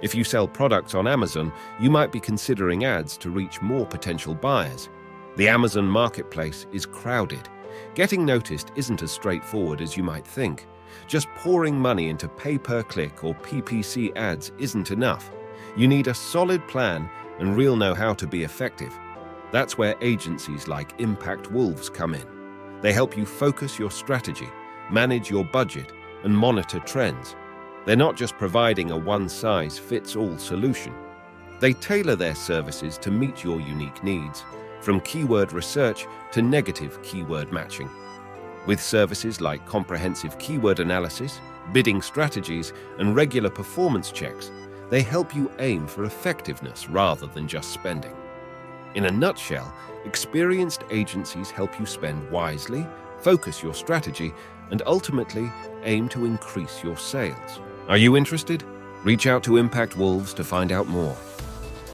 If you sell products on Amazon, you might be considering ads to reach more potential buyers. The Amazon marketplace is crowded. Getting noticed isn't as straightforward as you might think. Just pouring money into pay-per-click or PPC ads isn't enough. You need a solid plan and real know-how to be effective. That's where agencies like Impact Wolves come in. They help you focus your strategy, manage your budget, and monitor trends. They're not just providing a one-size-fits-all solution. They tailor their services to meet your unique needs, from keyword research to negative keyword matching. With services like comprehensive keyword analysis, bidding strategies, and regular performance checks, they help you aim for effectiveness rather than just spending. In a nutshell, experienced agencies help you spend wisely, focus your strategy, and ultimately aim to increase your sales. Are you interested? Reach out to Impact Wolves to find out more.